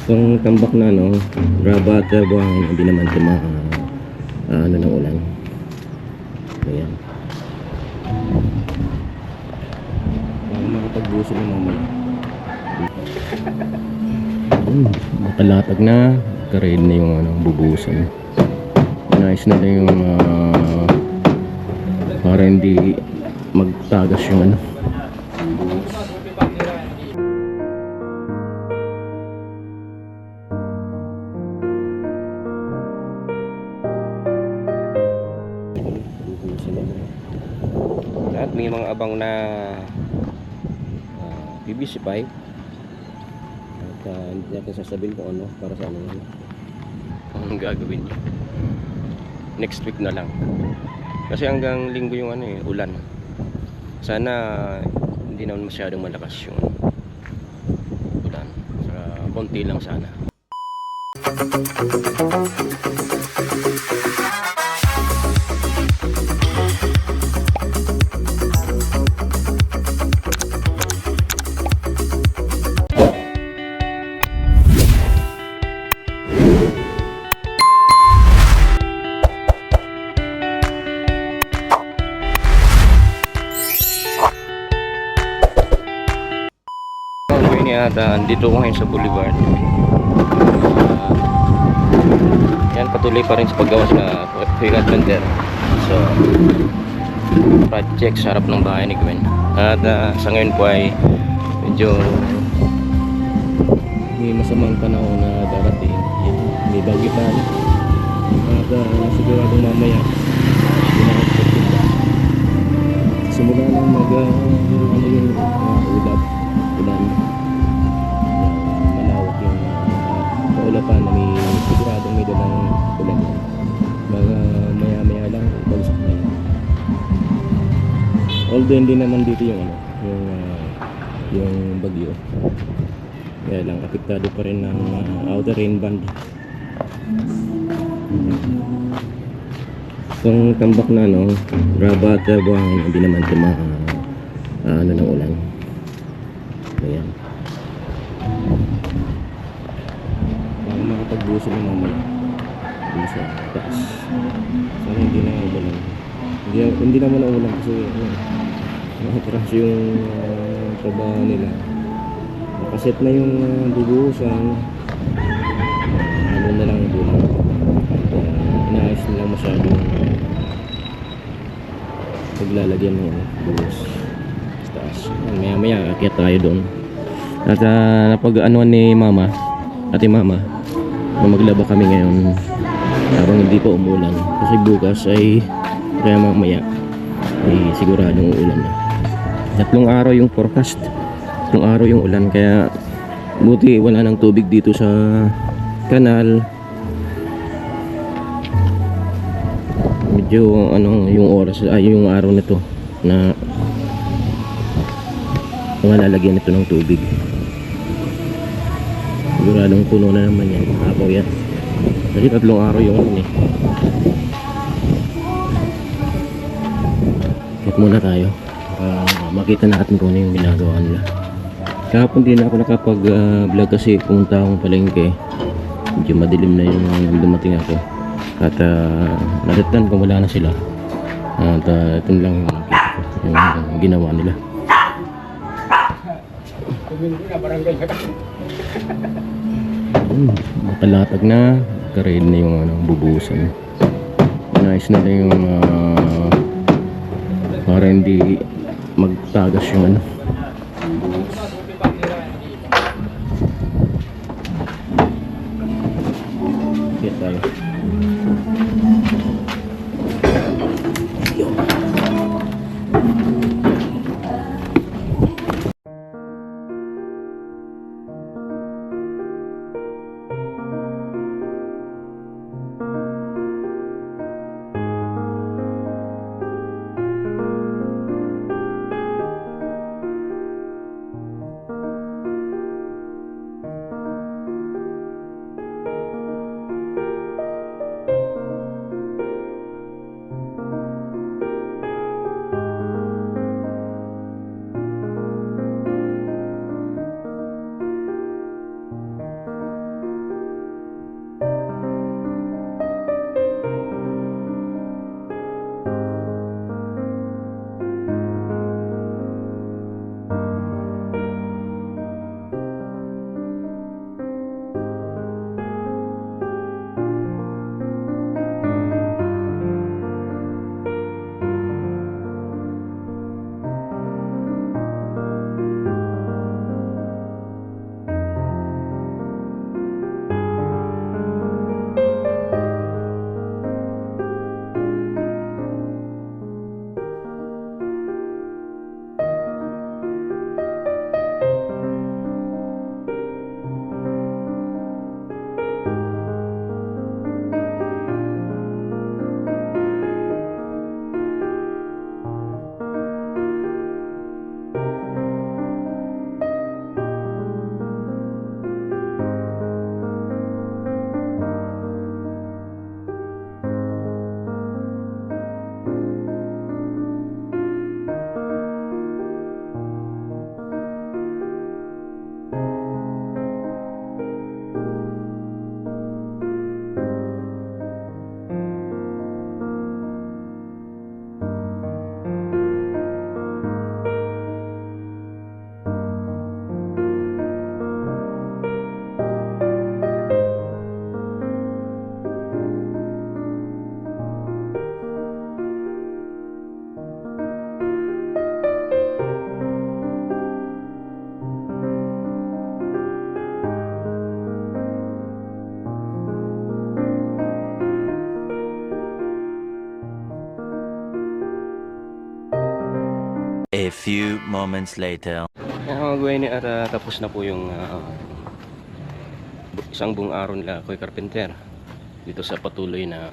Itong tambak na raba at buhangin, hindi naman ito ano ng ulan. Ayan. Parang makapagbuso ng mamaya. Makalatag na, karead na yung bubusan. Nice na yung para hindi magtagas yung at may mga abang na PVC pipe at hindi natin sasabihin kung ano para sa ano ang gagawin niya next week na lang kasi hanggang linggo yung ulan. Sana hindi naman masyadong malakas yung ulan, konti lang sana. At andito ko ngayon sa Boulevard. Yan, patuloy pa rin sa paggawa sa Fregat Bender. So, project sa harap ng bahay ni Gwen. At sa ngayon po ay medyo may masamang panahon na darating. May bagitan. At siguradong mamaya simula ng yung ulan. Ulapan na may siguradong may dalang ulan. Mga maya lang pagsak na yun. Although hindi naman dito yung bagyo, kaya lang apektado pa rin ng outer rain band. Itong tambak na raba at buhangin, hindi naman ito ano ng ulan. Ayan. Makapagbuso ng mamaya dun sa taas. Sana hindi na umulan. Hindi naman umulan kasi nakatras yung trabaho nila. Nakaset na yung bubuhusan. Ano na lang bulan. Inaayos na lang masyadong paglalagyan ng buhos sa taas. Maya maya akyat tayo doon. At napag-anuan ni mama, ate mama, na maglaba kami ngayon habang hindi pa umulan kasi bukas ay kaya mamaya ay siguradong uulan na. 3 araw yung forecast, 3 araw yung ulan, kaya buti wala nang tubig dito sa kanal. Medyo yung oras ay yung araw nito na lalagyan nito ng tubig. Siguradong puno na naman yan. Apaw yan. Kasi 3 araw yung Kit muna tayo para makita natin kung ano yung ginagawa nila. Kahapon din ako nakapag-vlog kasi pumunta akong palengke. Medyo madilim na yung dumating ako. At naritan kung wala na sila. At ito lang yung nakita ko, yung ginawa nila. Makalatag na, karead na yung bubusan. Nice na yung para hindi magtagas yung kaya tayo. few moments later. Kaya mga gawin at tapos na po yung isang buong araw nila Kuya Carpenter dito sa patuloy na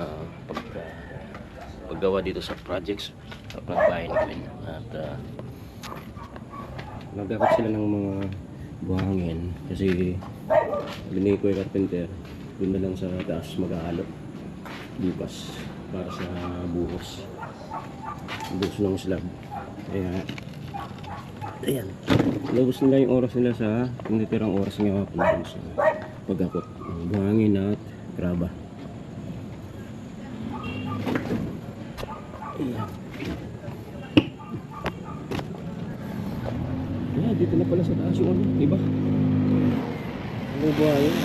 paggawa dito sa projects sa bahay namin. At nagdakot sila ng mga buhangin kasi ni Kuya Carpenter doon na lang sa taas mag-aalo bukas para sa buhos ng slab. Kaya ayan, labos nila yung oras nila sa tinitirang oras nga po sa pagakot buhangin at graba. Ayan. Ayan, dito na pala sa taas yung ano, diba? Ano ba yun?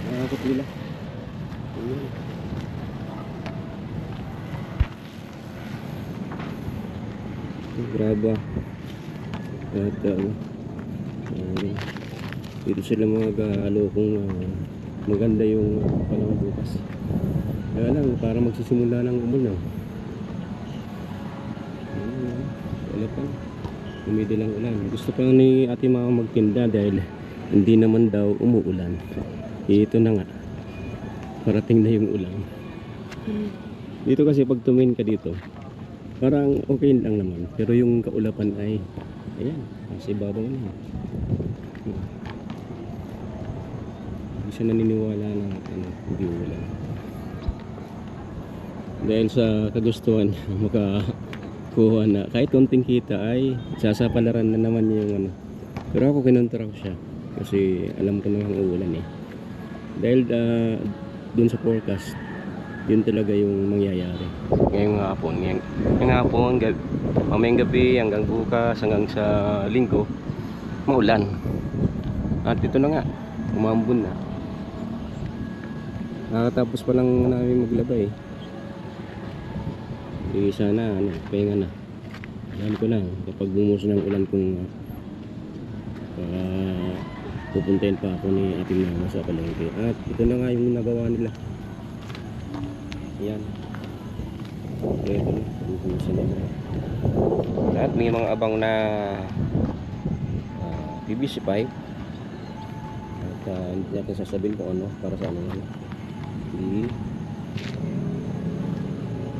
Nakakot nila. Ayan. Graba. At dito sila mag-alo kung maganda yung panahon bukas. Kaya lang, para magsisimula ng umulan. Wala pa. Umidilang ulan. Gusto pa ni ate mama magtinda dahil hindi naman daw umuulan. Ito na nga. Parating na yung ulan. Dito kasi pag tumingin ka dito, parang okay lang naman. Pero yung kaulapan ay, ayan, nasa ibabaw na. Hindi siya naniniwala na hindi ulan. Dahil sa kagustuhan makakuha na kahit konting kita ay sasapalaran na naman yung pero ako kinontra ko siya kasi alam ko namang uulan dahil dun sa forecast yun talaga yung mangyayari ngayong hapon mamayang gabi hanggang bukas hanggang sa linggo maulan at ito na nga umambon na nakatapos pa lang namin maglaba sana pahinga na. Alam ko lang kapag bumuso ng ulan kung pupuntahin pa ako ni ating mama sa palengke. At ito na nga yung nagawa nila. Ayan. Okay, ito na. Bubusan na. At may mga abang na PVC pipe. At hindi natin sasabihin kung ano para sa ano.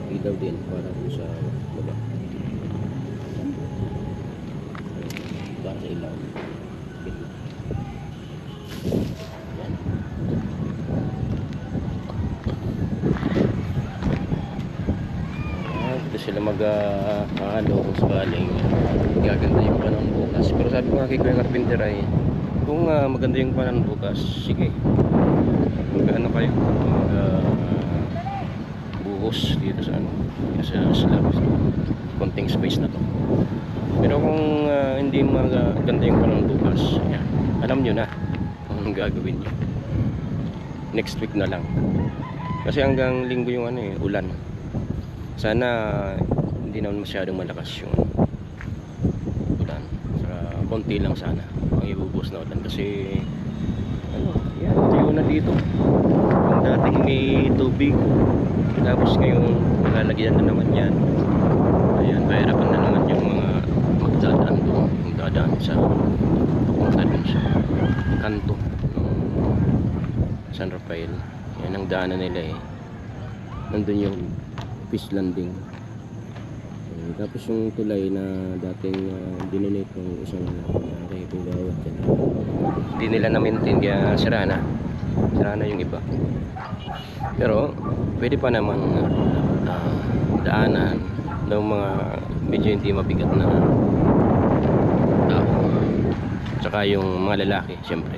Ilaw din para sa baba para sa ilaw. Yan. Dito sila mag-ahalo kung sakaling gaganda yung panahon bukas. Pero sabi ko nga kay Kuya Carpenter ay kung maganda yung panahon bukas, sige mag-ano kayo buhos dito sa slab konting space na to. Pero kung hindi maganda yung panahon bukas, ayan, alam nyo na kung gagawin nyo next week na lang kasi hanggang linggo yung ulan. Sana hindi naman masyadong malakas yung ulan, konti lang sana ang ibubuhos na ulan kasi yan, tayo na dito yung dating may tubig tapos ngayon nalalagyan na naman yan. Ayan, pahirapan na naman yung mga magdadaan doon, yung dadaan sa papunta doon sa kanto ng San Rafael. Yan ang daanan nila nandun yung fish landing. Tapos yung tulay na dating dinonate ng isang kay Pingawat yan, hindi nila na-maintain kaya sira na yung iba. Pero pwede pa naman daanan ng mga medyo hindi mabigat na tao, tsaka yung mga lalaki syempre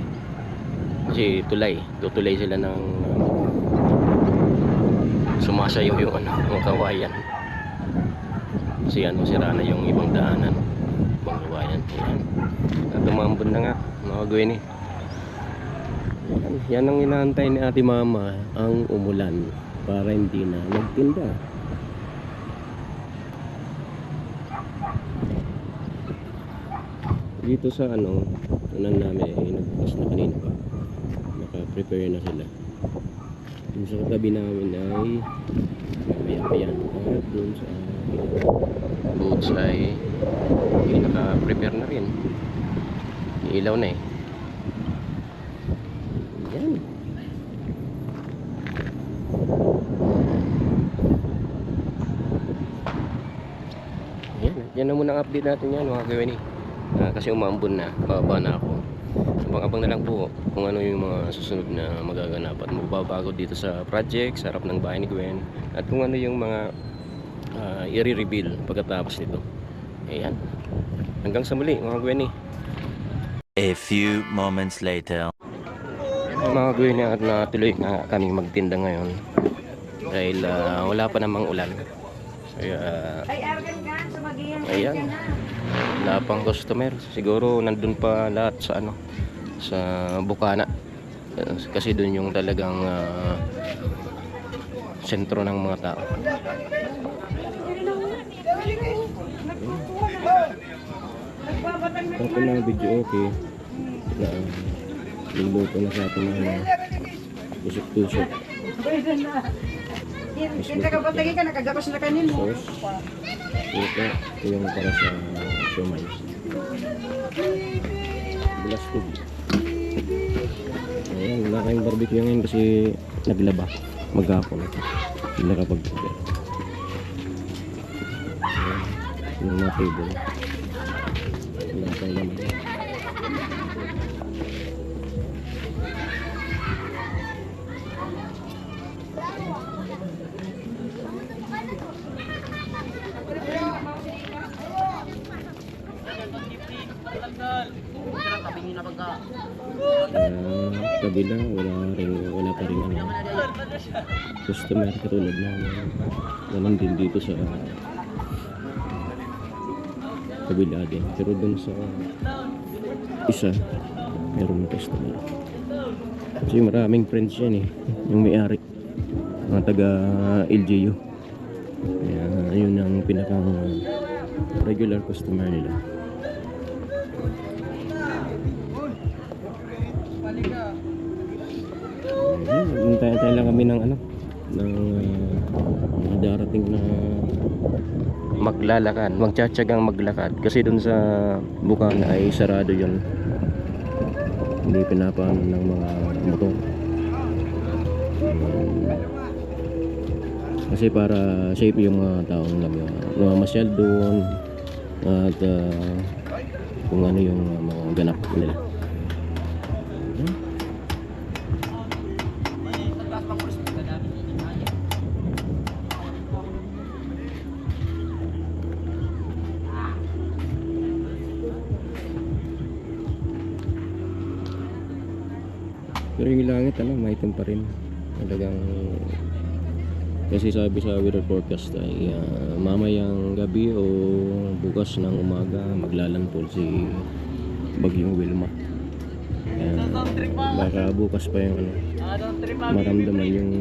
kasi tutulay sila ng sumasayaw yung mga kawayan kasi sira na yung ibang daanan, ibang kawayan. At umambon na nga mga gawin yan ang inaantay ni ate mama, ang umulan para hindi na magtinda. Dito sa unan namin nagbukas na kanina pa, naka-prepare na sila. Yung sa katabi namin ay mamaya pa yan at doon sa Boots ay naka-prepare na rin. Ilaw na eh. Yan. Yan na muna ang update natin yan mga kawani. Kasi umambon na, bababa na ako. Abang-abang na lang po kung ano yung mga susunod na magaganap at magbabago dito sa project, sa harap ng bahay ni Gwen, at kung ano yung mga i-reveal pagkatapos nito. Ayan. Hanggang sa muli mga Gwen. A few moments later. Mga Gwen, at natuloy na kaming magtinda ngayon dahil wala pa namang ulan. Kaya ayan, wala pang customer. Siguro nandun pa lahat sa ano, sa Bukana, kasi dun yung talagang sentro ng mga tao. Okay na ang video, okay na niluto na sa atin ng tusok-tusok. Kita ka ba lagi ka nakagapos na kanin mo? Sauce. Ito yung para sa siomay. Belas tubig. Ayan, wala kayong barbecue ngayon kasi naglaba. Maghapon. Hindi nakapag-prepare. Ayan, yung mga table. Wala tayong laman. Kabila wala pa rin ano, customer katulad na naman din dito sa kabila din, pero dun sa isa meron na customer kasi maraming friends yan eh, yung may-ari mga taga LGU. Kaya yun ang pinakang regular customer nila. Hintayin lang kami ng ano, ng darating na maglalakad, magtsatsagang maglakad kasi dun sa Bukana ay sarado yun, hindi pinapaano ng mga motor. Kasi para safe yung mga taong nagmamasyal doon at kung ano yung mga ganap nila. Pero yung langit maitim pa rin talagang, kasi sabi sa weather forecast ay mamayang gabi o bukas ng umaga maglalandfall si Bagyong Wilma. Baka bukas pa yung maramdaman yung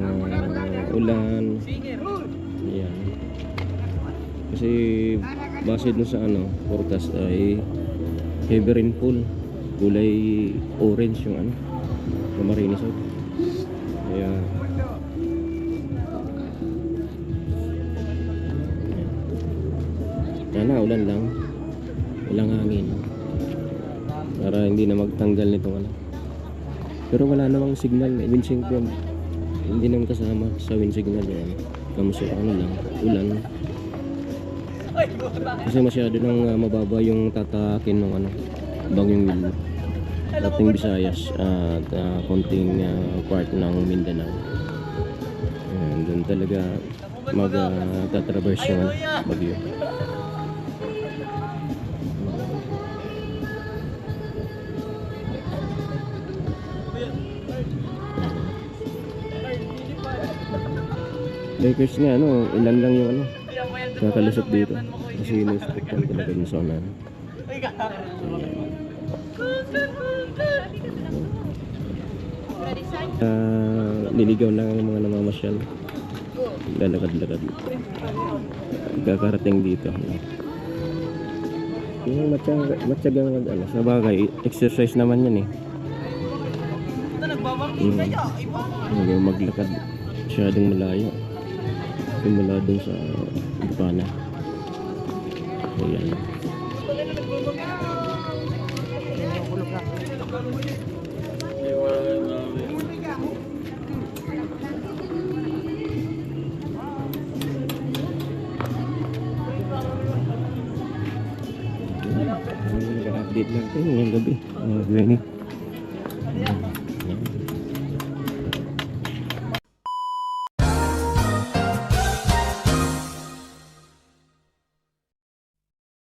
ulan. Yan. Kasi base dun sa forecast ay heavy rainfall, kulay orange yung Camarines South. Kaya sana ulan lang, walang hangin para hindi na magtanggal nitong pero wala namang signal, wind signal hindi naman kasama sa wind signal yan. Kamusta lang, ulan kasi masyado nang mababa yung tatakin ng Bagyong Wilma, dating Visayas at konting part ng Mindanao. Doon talaga magtatraverse yung bagyo. Lakers nga ilan lang yung kakalusot dito kasi inusukutan talaga yung zona. Liligaw lang ang mga namamasyal, lalakad-lakad kakarating dito. Yung matyagang sa bagay, exercise naman yan maglakad masyadong malayo simula dun sa Bukana. Ayan. Nag-update lang tayo ngayong gabi. Granny.